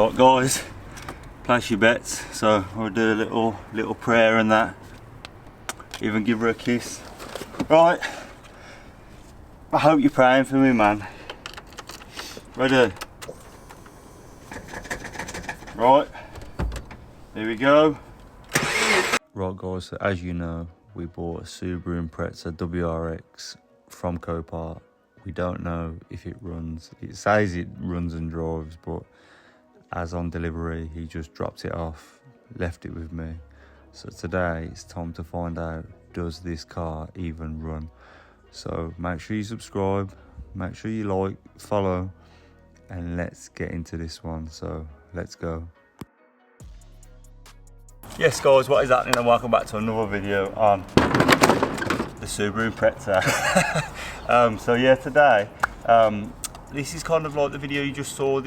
Right guys, place your bets. So we'll do a little prayer and that. Even give her a kiss. Right. I hope you're praying for me, man. Ready? Right. Here we go. Right guys, so as you know, we bought a Subaru Impreza WRX from Copart. We don't know if it runs. It says it runs and drives, but as on delivery, he just dropped it off, left it with me. So today it's time to find out, does this car even run? So make sure you subscribe, make sure you like, follow, and let's get into this one. So let's go. Yes guys, what is happening, and welcome back to another video on the Subaru Impreza. So yeah, today this is kind of like the video you just saw.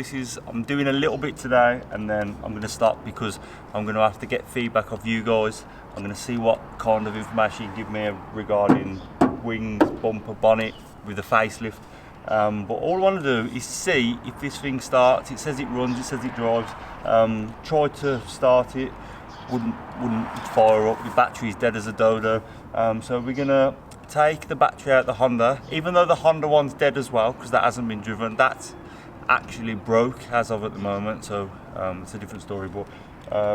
I'm doing a little bit today and then I'm going to stop because I'm going to have to get feedback of you guys. I'm going to see what kind of information you give me regarding wings, bumper, bonnet with the facelift. But all I want to do is see if this thing starts. It says it runs, it says it drives. Tried to start it, wouldn't fire up. The battery's dead as a dodo. So we're gonna take the battery out of the Honda, even though the Honda one's dead as well, because that hasn't been driven. That's actually broke as of at the moment, so it's a different story. But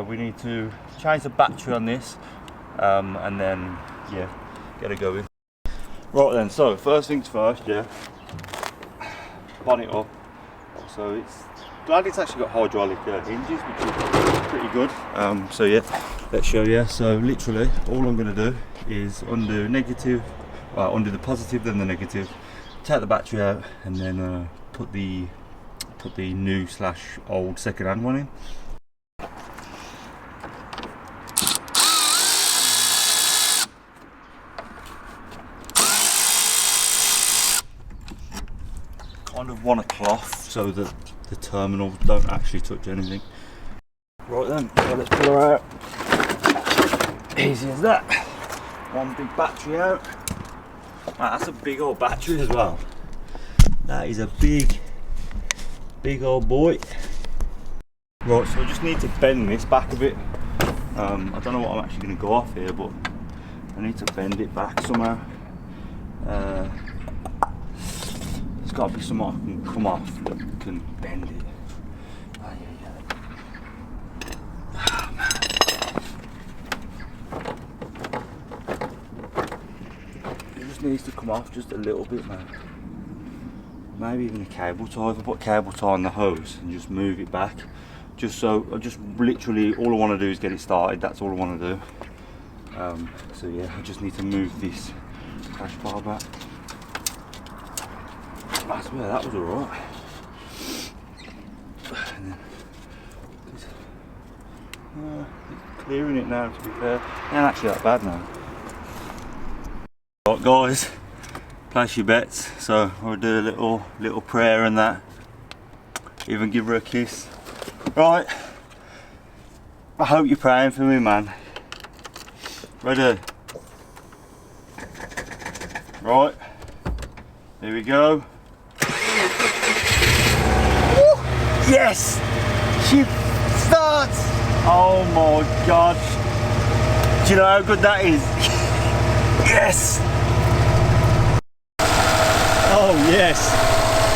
we need to change the battery on this, and then yeah, get it going. Right then, so first things first, yeah, bonnet up. So it's glad it's actually got hydraulic hinges, which is pretty good. So yeah, let's show you. So literally all I'm going to do is undo the positive, then the negative, take the battery out, and then put the new / old second-hand one in. Kind of want a cloth so that the terminals don't actually touch anything. Right then, so let's pull her out. Easy as that. One big battery out. Wow, that's a big old battery as well. That is a big old boy. Right, so I just need to bend this back a bit. I don't know what I'm actually going to go off here, but I need to bend it back somehow. There's got to be something I can come off that can bend it. Oh, yeah. Oh, man. It just needs to come off just a little bit, man. Maybe even a cable tie. If I put cable tie on the hose and just move it back, just so literally all I want to do is get it started. That's all I want to do. So yeah, I just need to move this crash bar back. I swear that was alright. It's clearing it now, to be fair. It ain't actually that bad now. Right guys, place your bets. So we'll do a little prayer and that. Even give her a kiss. Right. I hope you're praying for me, man. Ready? Right. Here we go. Yes! She starts! Oh my god. Do you know how good that is? Yes! Oh yes!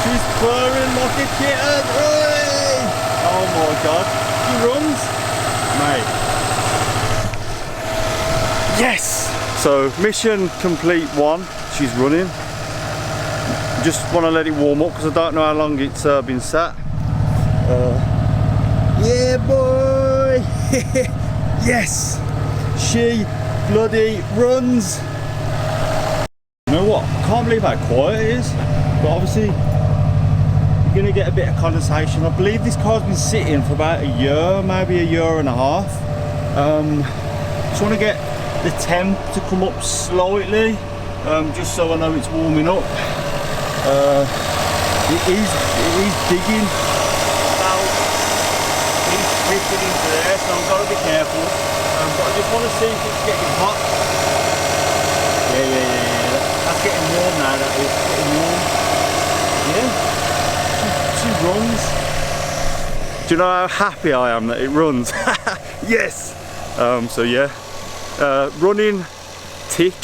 She's purring like a kitten! Oi! Oh my god. She runs! Mate. Yes! So mission complete 1. She's running. Just want to let it warm up because I don't know how long it's been sat. Yeah boy! Yes! She bloody runs! You know what? I can't believe how quiet it is. But obviously you're going to get a bit of condensation. I believe this car's been sitting for about a year, maybe a year and a half. Just want to get the temp to come up slightly, just so I know it's warming up. It is digging. Drifted into there, so I've got to be careful. But I just want to see if it's getting hot. Yeah. That's getting warm now, that is. Getting warm. Yeah. She runs. Do you know how happy I am that it runs? Yes! So yeah, running tick,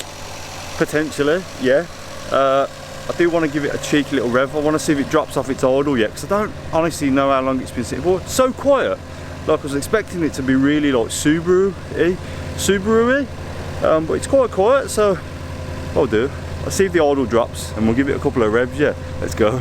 potentially, yeah. I do want to give it a cheeky little rev. I want to see if it drops off its idle yet, because I don't honestly know how long it's been sitting for. It's so quiet. Like, I was expecting it to be really like Subaru-y, but it's quite quiet, so I'll do. I'll see if the idle drops and we'll give it a couple of revs, yeah. Let's go.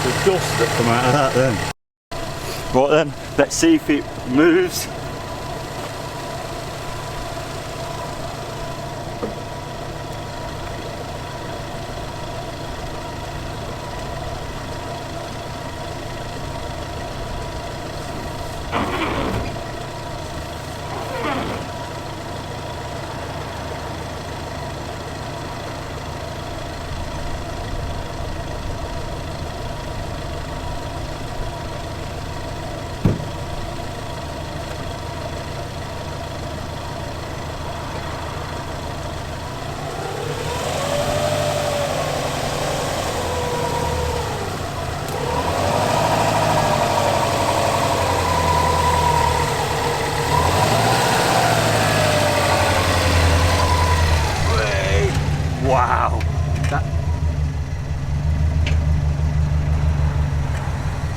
The dust that come out of that then. Right then, let's see if it moves. Wow,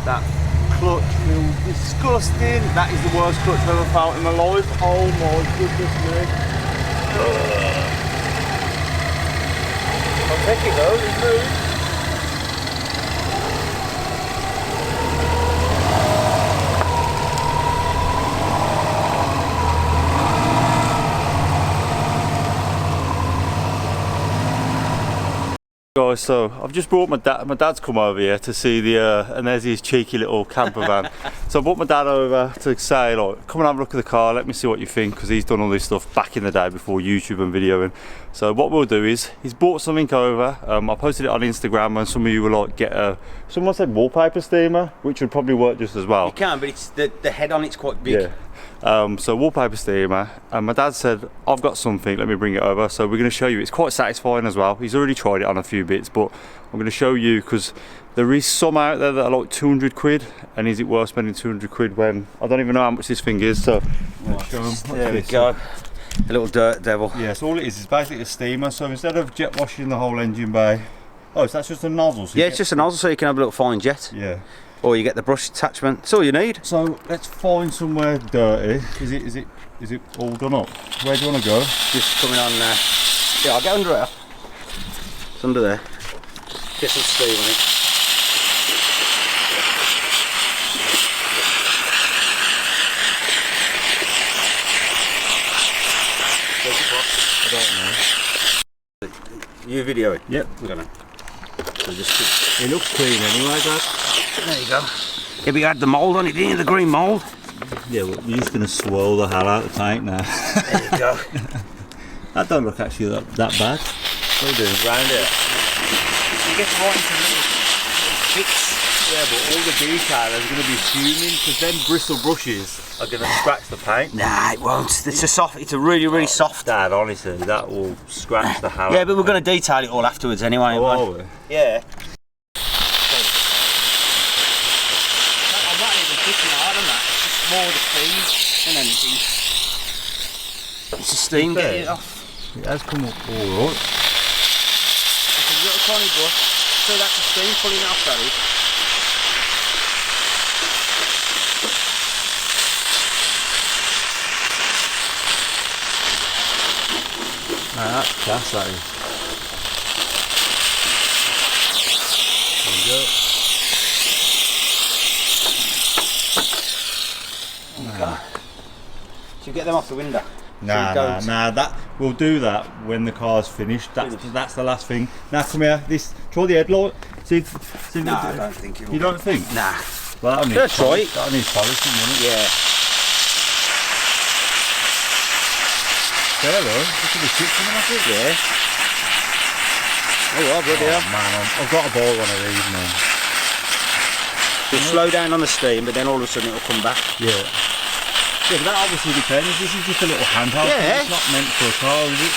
that clutch feels disgusting. That is the worst clutch I've ever felt in my life. Oh my goodness me. I'll take it though, it's moved. Guys, so I've just brought my dad. My dad's come over here to see the and there's his cheeky little camper van. So I brought my dad over to say, like, come and have a look at the car, let me see what you think, because he's done all this stuff back in the day before YouTube and videoing. So what we'll do is, he's brought something over. I posted it on Instagram and some of you were like, someone said wallpaper steamer, which would probably work just as well. You can, but it's the head on it's quite big. Yeah. So wallpaper steamer, and my dad said, I've got something, let me bring it over. So we're going to show you. It's quite satisfying as well. He's already tried it on a few bits, but I'm going to show you, because there is some out there that are like 200 quid, and is it worth spending 200 quid when I don't even know how much this thing is. So let's show them. There we go, a little dirt devil. Yeah, so all it is basically a steamer. So instead of jet washing the whole engine bay, so that's just a nozzle. So yeah, it's just a nozzle, so you can have a little fine jet. Yeah. Or you get the brush attachment. That's all you need. So let's find somewhere dirty. Is it all done up? Where do you want to go? Just coming on there. Yeah, I'll get under it. It's under there. Get some steam on it. I don't know. You video it? Yep. I'm gonna. So just it looks clean anyway, guys. There you go. Yeah, we had the mould on it, didn't you? The green mould. Yeah, well, we're just going to swirl the hell out of the tank now. There you go. That don't look actually that bad. What are you doing? Round it. You get right into little bits. Yeah, but all the detailers are going to be fuming, because then bristle brushes are going to scratch the paint. Nah, it won't. It's a soft. It's a really soft. Dad, honestly, that will scratch the hell out. Yeah, but we're going to detail it all afterwards anyway. Oh, are we? Yeah. I'm not even pushing hard on that. It's just more the steam and anything. It's a steam getting it off. It has come up all right. It's a little tiny brush. So that's the steam pulling it off, that is. Nah, that's gas, that is. There we go. Nah. Should we get them off the window? Nah, that we'll do that when the car's finished. That's the last thing. Now come here. Try the headlight. See no, I don't think it will. You don't think? Nah. Well, that'll need Let's try it. That'll need polishing, won't it? Yeah. There though. Look at the chips coming off it. Yeah. Oh, bloody hell. Man, I've got to buy one of these, man. It'll slow down on the steam, but then all of a sudden it'll come back. Yeah. Yeah, but that obviously depends. This is just a little handheld. Yeah. It's not meant for a car, is it?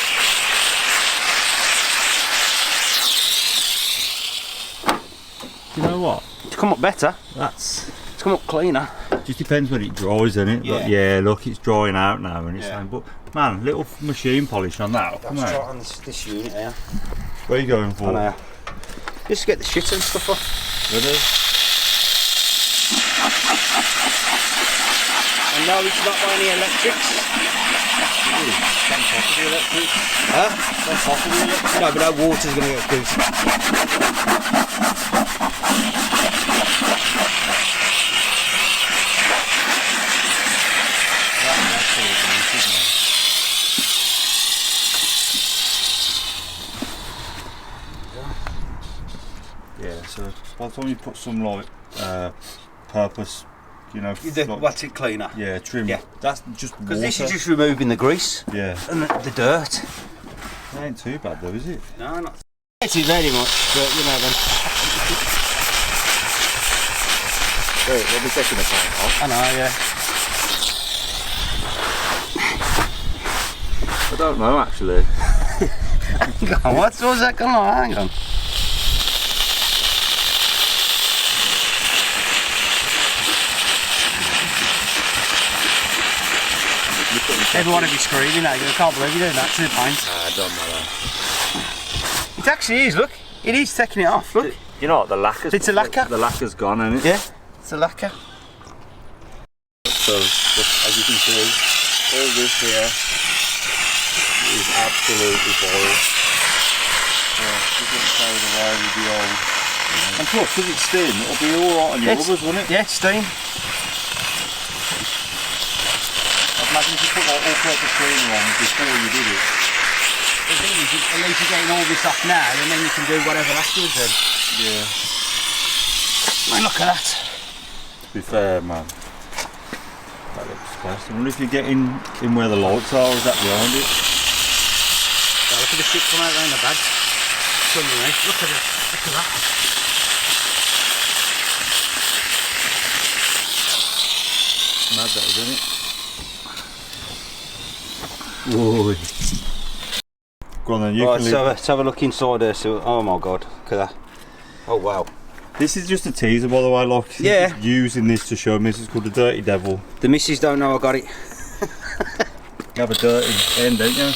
You know what? It's come up better. It's come up cleaner. Just depends when it dries, isn't it? Yeah. Like, yeah, look, it's drying out now and it's Yeah. saying, but man, little machine polish on that. Come Let's try on. on this unit here. Where are you going for? I know. Just to get the shit and stuff off. Ready? And no, it's not by any electrics. Can't possibly electric. Huh? Can't possibly electric. No, but that water's going to get goose. Yeah, so by the time you put some like purpose, you know, like, What's it cleaner? yeah, trim. Yeah. That's just water. Because this is just removing the grease Yeah, and the dirt. it ain't too bad though, is it? No, not pretty very much, but you know then. Wait, we'll be taking the paint off. I know, yeah. I don't know actually. Hang on, what's that going on? Hang on. Everyone will be screaming now, I can't believe you're doing that to the paint. Nah, don't matter. It actually is, look. It is taking it off, look. You know what, the lacquer's... It's a lacquer. The lacquer's gone, isn't it? Yeah, it's a lacquer. So, as you can see, all this here is absolutely boiled. Yeah, just getting carried away with the old... And plus, because it's steam, it'll be alright on your rubbers, won't it? Yeah, steam. Imagine if you put like all-purpose cleaner on before you did it. The thing is, at least you're getting all this off now, and then you can do whatever afterwards then. Yeah. Man, look at that. To be fair, man, that looks best. I wonder if you're getting in where the lights are, or is that behind it? Yeah, look at the shit come out around the bag. Look at it. Look at that. Mad that is, isn't it? Whoa. Go on then, you Right, can leave. so let's have a look inside there. So, oh my god, look at that. Oh wow. This is just a teaser, by the way, like, Yeah. just using this to show me. This is called the Dirty Devil. The missus don't know I got it. You have a dirty end, don't you?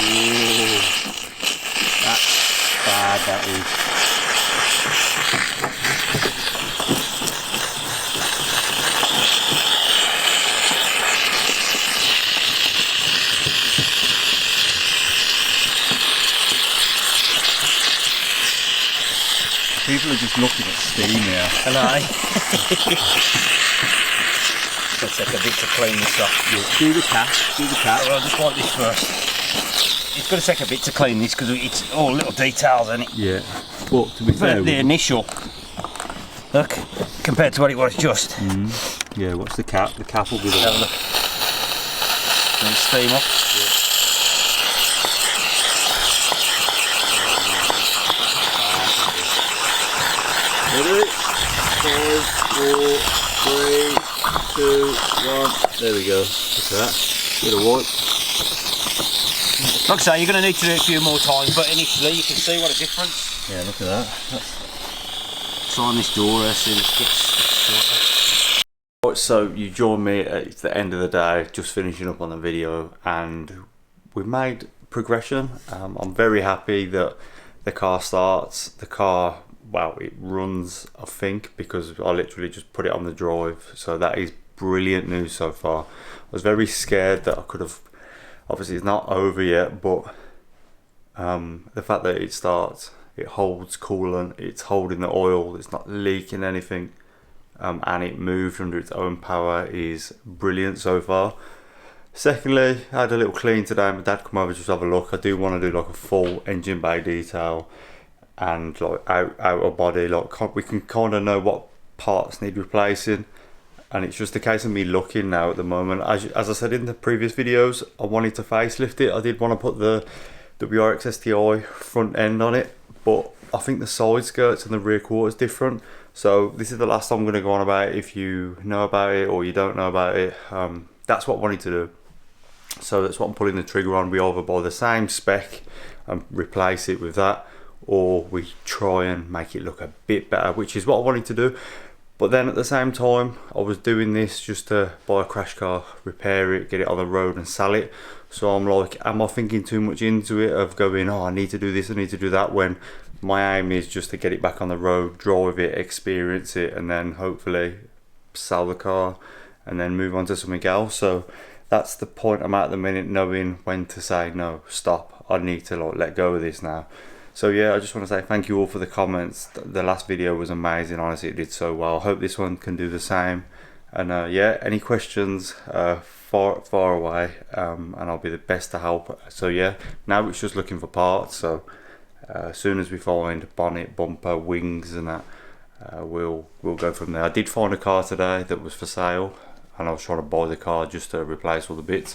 Ooh. That's bad, that is. People are just looking at steam here. Hello. Let's take a bit to clean this up. Yeah, do the cat, do the cat. Well, I'll just wipe this first. It's going to take a bit to clean this because it's all little details in it. Yeah, but to be fair, The initial, look, compared to what it was just. yeah, what's the cap? The cap will be Have a there. look. Let it steam up. Ready? 5, 4, 3, 2, 1. There we go. Look at that. Bit of wipe. Like I say, you're going to need to do it a few more times, but initially you can see what a difference. Yeah, look at that. Try on this door, see if it gets. Right, so you join me at the end of the day, just finishing up on the video, and we've made progression. I'm very happy that the car starts. The car, well, it runs, I think, because I literally just put it on the drive. So that is brilliant news so far. I was very scared that I could have, obviously it's not over yet, but the fact that it starts, it holds coolant, it's holding the oil, it's not leaking anything, and it moved under its own power is brilliant so far. Secondly, I had a little clean today. My dad come over just to have a look. I do want to do like a full engine bay detail and like outer body, like we can kind of know what parts need replacing, and it's just a case of me looking now at the moment. As I said in the previous videos, I wanted to facelift it. I did want to put the WRX STI front end on it, but I think the side skirts and the rear quarter is different. So this is the last I'm going to go on about it. If you know about it or you don't know about it, that's what I wanted to do. So that's what I'm pulling the trigger on. We either buy the same spec and replace it with that, or we try and make it look a bit better, which is what I wanted to do. But then at the same time, I was doing this just to buy a crash car, repair it, get it on the road and sell it. So I'm like, am I thinking too much into it of going, oh, I need to do this, I need to do that, when my aim is just to get it back on the road, drive it, experience it, and then hopefully sell the car and then move on to something else. So that's the point I'm at the minute, knowing when to say, no, stop, I need to like let go of this now. So yeah, I just want to say thank you all for the comments. The last video was amazing, honestly, it did so well. I hope this one can do the same. And yeah, any questions, far away, and I'll be the best to help. So yeah, now it's just looking for parts. So as soon as we find bonnet, bumper, wings and that, we'll go from there. I did find a car today that was for sale, and I was trying to buy the car just to replace all the bits,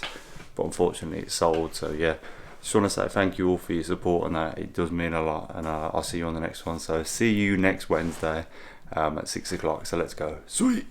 but unfortunately it's sold. So yeah, just want to say thank you all for your support, and that it does mean a lot. And I'll see you on the next one. So see you next Wednesday at 6 o'clock. So let's go. Sweet.